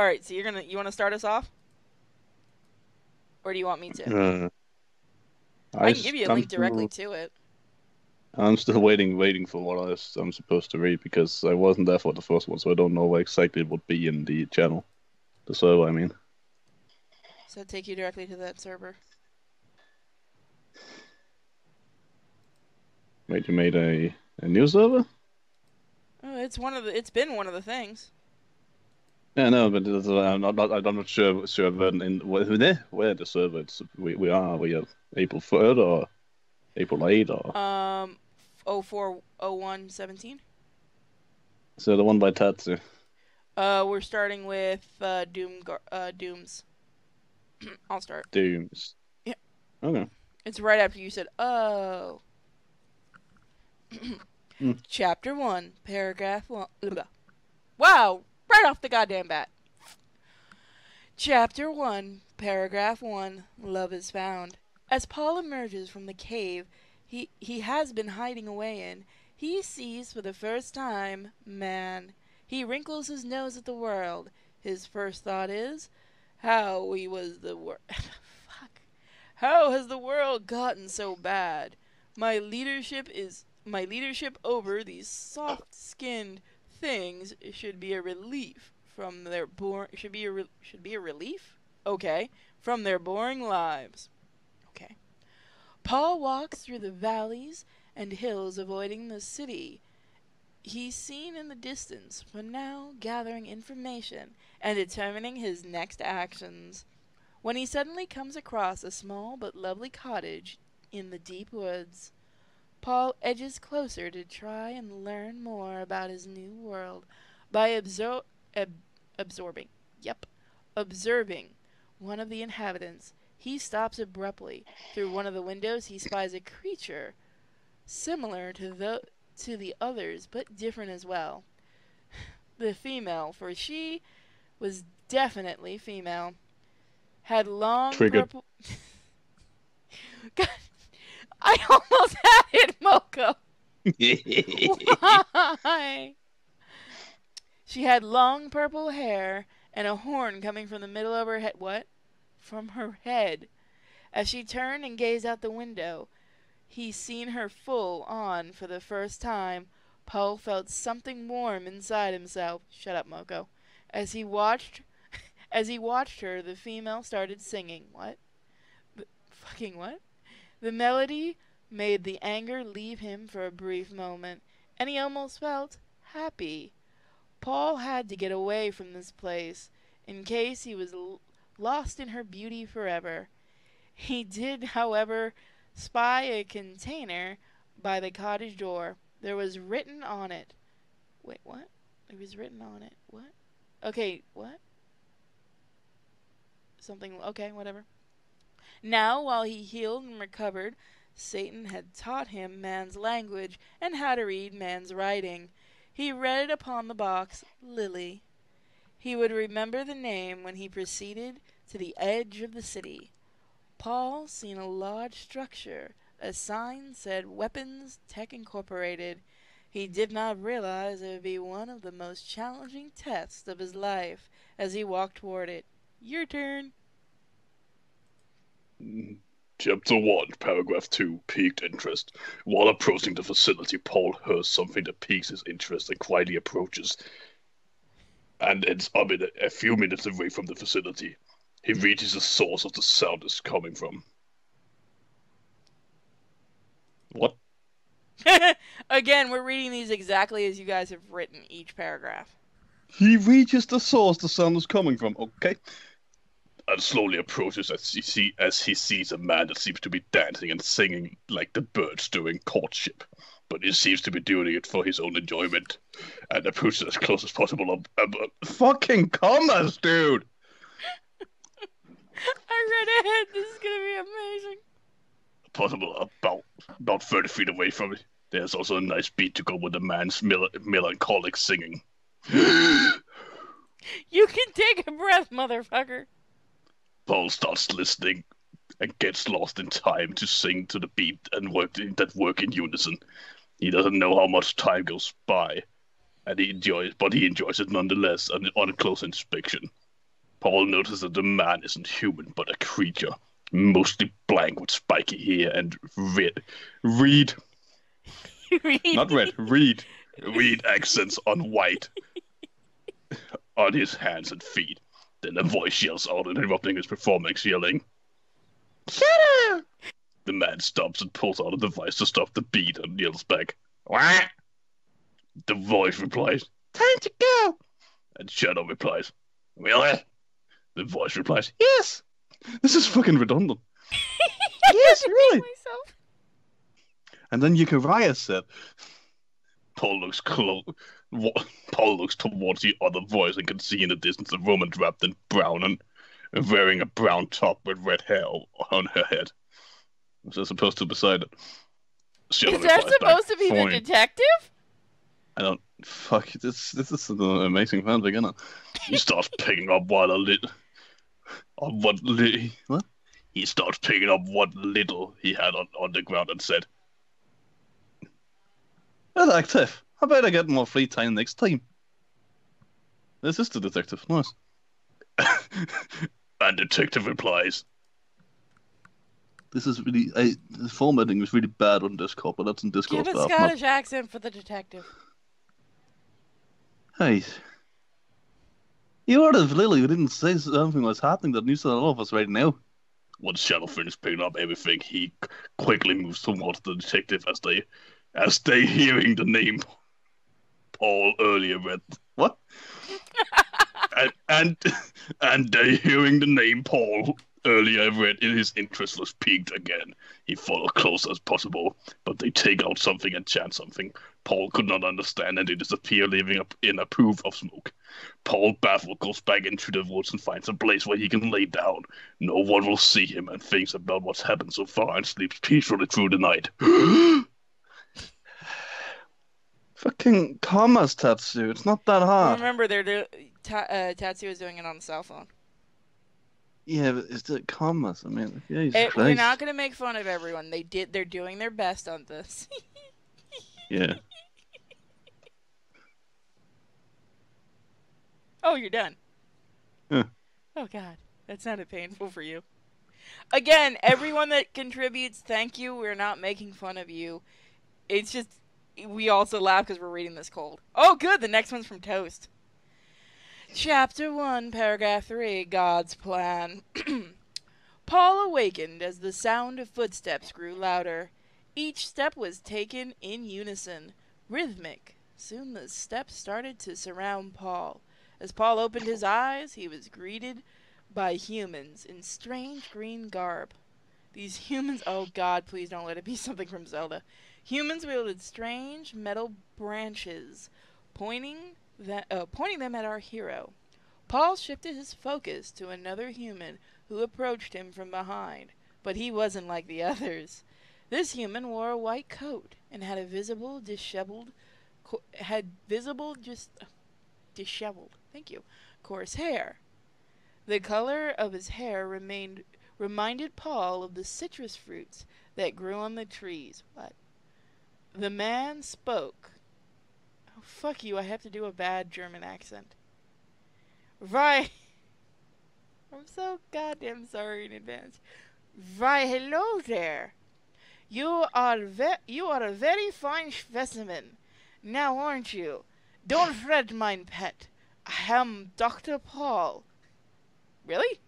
right, so you want to start us off, or do you want me to? Uh, I can give you a I'm link directly still to it. waiting for what I'm supposed to read because I wasn't there for the first one, so I don't know what exactly it would be in the channel, the server. I mean, So take you directly to that server. wait, you made a new server? Oh, it's been one of the things. Yeah, no, but I'm not sure where the server we are. We are April 3rd or April 8th or Um, 040117. so the one by Tatsu. We're starting with Dooms. I'll start. Dooms. Yeah, Okay. it's right after you said, "Oh." Hmm. Chapter 1, paragraph 1. Ugh. Wow, right off the goddamn bat. Chapter 1, paragraph 1. Love is found. As Paul emerges from the cave he has been hiding away in, he sees for the first time man. He wrinkles his nose at the world. His first thought is, how we was the world. Fuck. How has the world gotten so bad? My leadership over these soft-skinned things should be a relief from their should be a relief. Okay, from their boring lives. Okay. Paul walks through the valleys and hills, avoiding the city. He's seen in the distance, for now gathering information and determining his next actions. When he suddenly comes across a small but lovely cottage in the deep woods, Paul edges closer to try and learn more about his new world by absorbing. Yep, observing one of the inhabitants. He stops abruptly. Through one of the windows, he spies a creature similar to the others, but different as well. The female, for she was definitely female, had long Triggered. purple. God, I almost had it, Moko. Why? She had long purple hair and a horn coming from the middle of her head. What? From her head. As she turned and gazed out the window, he seen her full on for the first time. Poe felt something warm inside himself. Shut up, Moko. As he watched, as he watched her, the female started singing. What? Fucking what? The melody made the anger leave him for a brief moment, and he almost felt happy. Paul had to get away from this place, in case he was lost in her beauty forever. He did, however, spy a container by the cottage door. There was written on it. Wait, what? It was written on it. What? Okay, what? Something. Okay, whatever. Now, while he healed and recovered, Satan had taught him man's language and how to read man's writing. He read upon the box, Lily. He would remember the name when he proceeded to the edge of the city. Paul seen a large structure. A sign said Weapons Tech Incorporated. He did not realize it would be one of the most challenging tests of his life as he walked toward it. Your turn. Chapter 1, Paragraph 2, Piqued Interest. While approaching the facility, Paul hears something that piques his interest and quietly approaches, and ends up a few minutes away from the facility. He reaches the source of the sound is coming from. What? Again, we're reading these exactly as you guys have written each paragraph. He reaches the source the sound is coming from. Okay. And slowly approaches as he sees a man that seems to be dancing and singing like the birds during courtship. But he seems to be doing it for his own enjoyment, and approaches as close as possible. Fucking commas, dude. I read ahead. This is gonna be amazing. Possible about 30 feet away from it. There's also a nice beat to go with the man's melancholic singing. You can take a breath, motherfucker. Paul starts listening and gets lost in time to sing to the beat and work in unison. He doesn't know how much time goes by, and he enjoys it nonetheless on close inspection. Paul noticed that the man isn't human, but a creature, mostly black with spiky hair and reed, not red, reed accents on white on his hands and feet. Then a voice yells out, interrupting his performance, yelling, "Shut up!" The man stops and pulls out a device to stop the beat and yells back, "What?" The voice replies, "Time to go!" And Shadow replies, "Really?" The voice replies, "Yes!" This is fucking redundant. Yes, really? Myself. And then Uriah said, Paul looks towards the other voice and can see in the distance a woman wrapped in brown and wearing a brown top with red hair on her head. Was that supposed to be beside it? Is that supposed to be the detective? I don't. Fuck. This is an amazing fanfic, isn't it? He starts picking up what He starts picking up what little he had on the ground and said, "Detective, how about I get more free time next time?" This is the detective. Nice. And detective replies, "This is really. The formatting is really bad on Discord, but that's in Discord. Give a Scottish accent for the detective. Hey. You are the Lily who didn't say something was happening that news to all of us right now." Once Shadow finishes picking up everything, he quickly moves towards the detective as they hearing the name Paul earlier read. What? and they hearing the name Paul earlier read in his interest was piqued again. He followed close as possible, but they take out something and chant something Paul could not understand, and they disappear, leaving in a poof of smoke. Paul, baffled, goes back into the woods and finds a place where he can lay down. No one will see him, and thinks about what's happened so far and sleeps peacefully through the night. Fucking commas, Tatsu. It's not that hard. Remember, Tatsu is doing it on the cell phone. Yeah, but it's the commas. I mean, we're not gonna make fun of everyone. They're doing their best on this. Yeah. Oh, you're done. Huh. Oh God, that sounded painful for you. Again, everyone that contributes, thank you. We're not making fun of you. It's just we also laugh because we're reading this cold. Oh, good. The next one's from Toast. Chapter 1, Paragraph 3, God's Plan. Paul awakened as the sound of footsteps grew louder. Each step was taken in unison, rhythmic. Soon the steps started to surround Paul. As Paul opened his eyes, he was greeted by humans in strange green garb. These humans, oh God, please don't let it be something from Zelda. Humans wielded strange metal branches, pointing them at our hero. Paul shifted his focus to another human who approached him from behind, but he wasn't like the others. This human wore a white coat and had a disheveled, coarse hair. The color of his hair reminded Paul of the citrus fruits that grew on the trees. What? The man spoke. Oh, fuck you, I have to do a bad German accent. Right. I'm so goddamn sorry in advance. Why, hello there. You are a very fine specimen. Now, aren't you? Don't fret, mein pet. I am Dr. Paul. Really?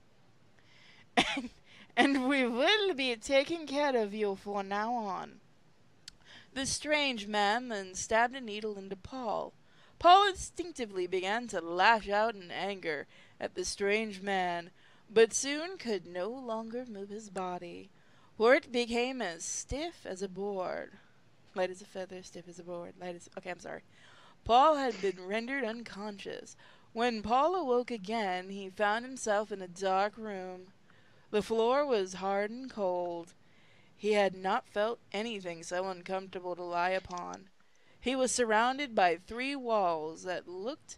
And we will be taking care of you from now on. The strange man then stabbed a needle into Paul. Paul instinctively began to lash out in anger at the strange man, but soon could no longer move his body, for it became as stiff as a board. Light as a feather, stiff as a board. Okay, I'm sorry. Paul had been rendered unconscious. When Paul awoke again, he found himself in a dark room. The floor was hard and cold. He had not felt anything so uncomfortable to lie upon. He was surrounded by 3 walls that looked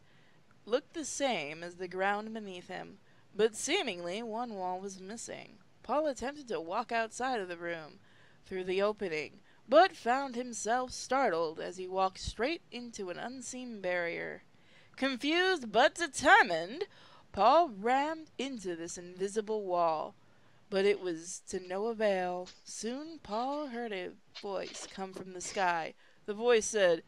the same as the ground beneath him, but seemingly one wall was missing. Paul attempted to walk outside of the room, through the opening, but found himself startled as he walked straight into an unseen barrier. Confused but determined, Paul rammed into this invisible wall, but it was to no avail. Soon Paul heard a voice come from the sky. The voice said,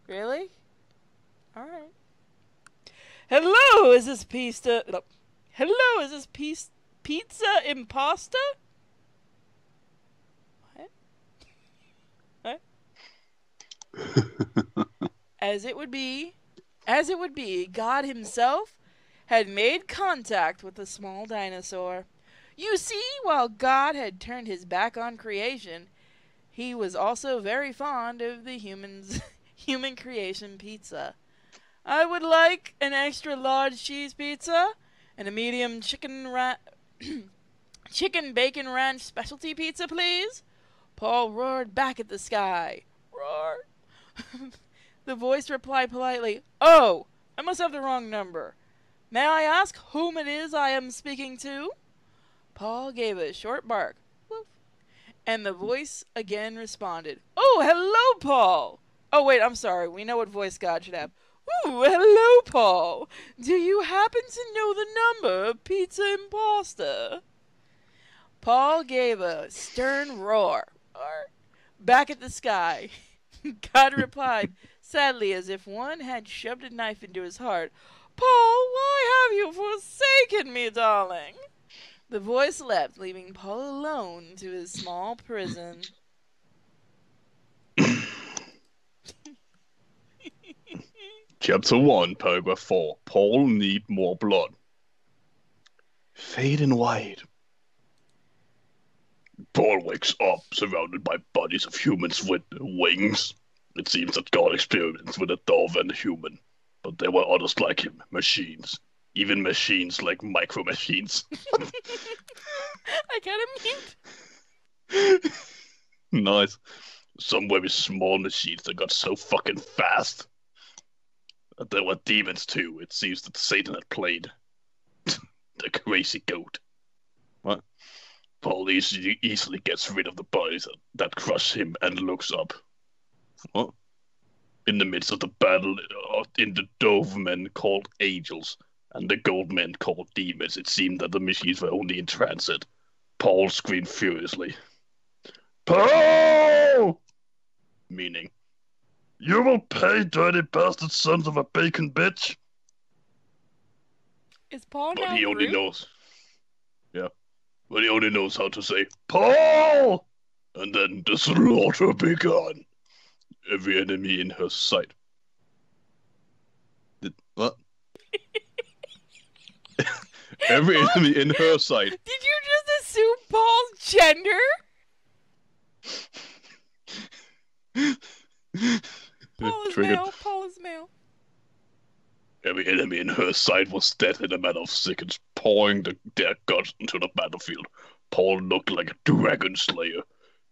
"Really? Alright. Hello, is this pizza... No. Hello, is this pizza impasta?" What? As it would be, God himself had made contact with the small dinosaur. You see, while God had turned his back on creation, he was also very fond of the human creation pizza. "I would like an extra large cheese pizza and a medium chicken bacon ranch specialty pizza, please." Paul roared back at the sky. Roar. The voice replied politely, "Oh, I must have the wrong number. May I ask whom it is I am speaking to?" Paul gave a short bark. Woof. And the voice again responded, "Oh, hello, Paul." Oh, wait, I'm sorry. We know what voice God should have. "Ooh, hello, Paul. Do you happen to know the number of Pizza Impasta?" Paul gave a stern roar. Back at the sky. God replied, sadly, as if one had shoved a knife into his heart, "Paul, why have you forsaken me, darling?" The voice left, leaving Paul alone to his small prison. Chapter 1, Paragraph 4. Paul need more blood. Fade and wide. Paul wakes up, surrounded by bodies of humans with wings. It seems that God experiments with a dove and a human, but there were others like him, machines. Even machines like micro machines. I gotta mute. Nice. Some very small machines that got so fucking fast. There were demons too. It seems that Satan had played the crazy goat. What? Paul easily gets rid of the bodies that crush him and looks up. What? In the midst of the battle, in the dove men called angels and the gold men called demons, it seemed that the machines were only in transit. Paul screamed furiously, "Paul!" Meaning, "You will pay, dirty bastard sons of a bacon bitch." Is Paul But now he only Groot? knows. Yeah. But he only knows how to say, "Paul!" And then the slaughter began. Every enemy in her sight. What? Every enemy in her sight. Did you just assume Paul's gender? Paul is Triggered. male. Paul is male. Every enemy in her sight was dead in a matter of seconds, pouring their guts into the battlefield. Paul looked like a dragon slayer.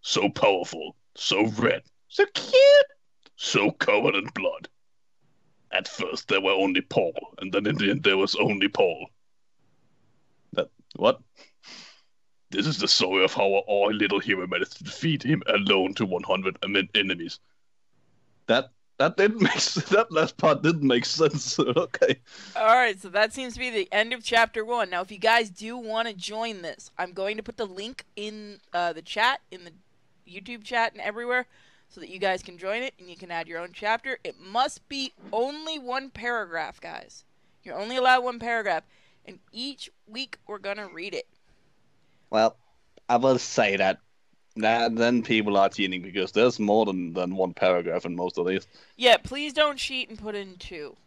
So powerful, so red, so cute, so covered in blood. At first there were only Paul, and then in the end there was only Paul. What? This is the story of how our little hero managed to defeat him alone to 100 enemies. That last part didn't make sense. Okay. Alright, so that seems to be the end of chapter 1. Now, if you guys do want to join this, I'm going to put the link in the chat, in the YouTube chat and everywhere, so that you guys can join it and you can add your own chapter. It must be only one paragraph, guys. You're only allowed one paragraph, and each week we're going to read it. Well, I will say that then people are cheating because there's more than one paragraph in most of these. Yeah, please don't cheat and put in 2.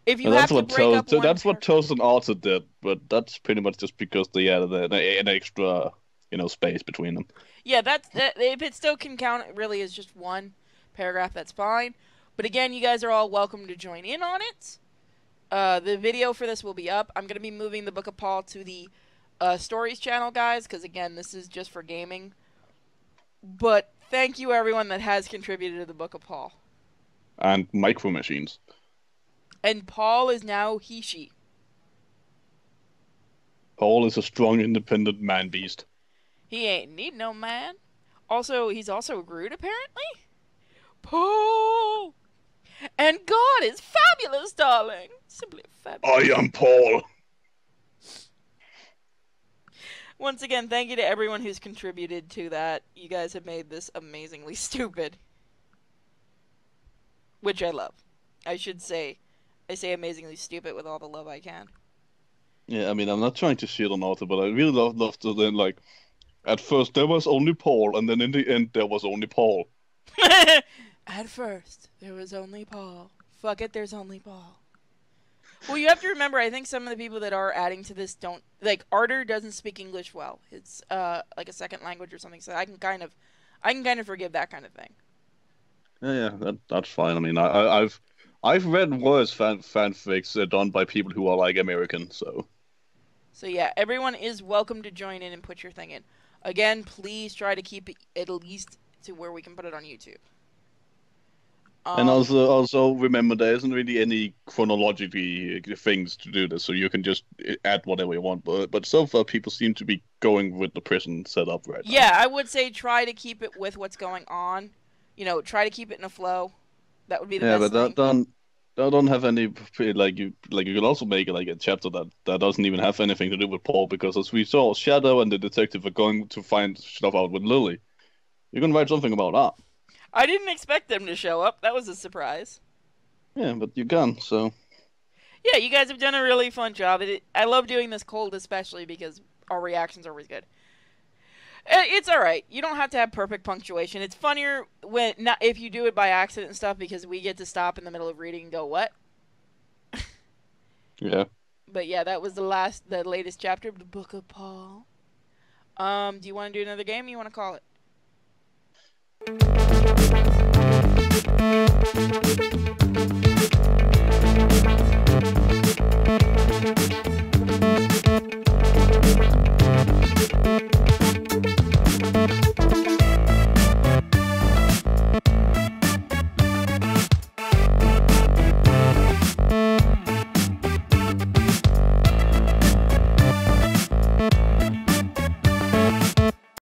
If you Well, have to break up one that's what Chosen also did, but that's pretty much just because they added an extra, space between them. Yeah, if it still can count, it really is just one paragraph, that's fine. But again, you guys are all welcome to join in on it. The video for this will be up. I'm going to be moving the Book of Paul to the Stories channel, guys, because again, this is just for gaming. But thank you, everyone that has contributed to the Book of Paul. And micro machines. And Paul is now he/she. Paul is a strong, independent man-beast. He ain't need no man. Also, he's also Groot, apparently. Paul! And God is fabulous, darling. Simply fabulous. I am Paul. Once again, thank you to everyone who's contributed to that. You guys have made this amazingly stupid. Which I love. I say amazingly stupid with all the love I can. Yeah, I mean, I'm not trying to shit on Arthur, but I really love to then, like, at first there was only Paul, and then in the end there was only Paul. At first, there was only Paul. Fuck it, there's only Paul. Well, you have to remember, I think some of the people that are adding to this don't... Like, Arter doesn't speak English well. It's, like a second language or something, so I can kind of forgive that kind of thing. Yeah, that's fine. I mean, I've read worse fanfics done by people who are, like, American, so... So yeah, everyone is welcome to join in and put your thing in. Again, please try to keep it at least to where we can put it on YouTube. And also remember, there isn't really any chronologically things to do this, so you can just add whatever you want. But so far, people seem to be going with the prison setup right now. Yeah, I would say try to keep it with what's going on. You know, try to keep it in a flow. That would be the best thing. Yeah, but don't have any you can also make like a chapter that doesn't even have anything to do with Paul, because as we saw, Shadow and the detective are going to find stuff out with Lily. You can write something about that. I didn't expect them to show up. That was a surprise. Yeah, but you can, so... Yeah, you guys have done a really fun job. I love doing this cold, especially because our reactions are always good. It's alright. You don't have to have perfect punctuation. It's funnier if you do it by accident and stuff, because we get to stop in the middle of reading and go, what? Yeah. But yeah, that was the latest chapter of the Book of Paul. Do you want to do another game, or you want to call it?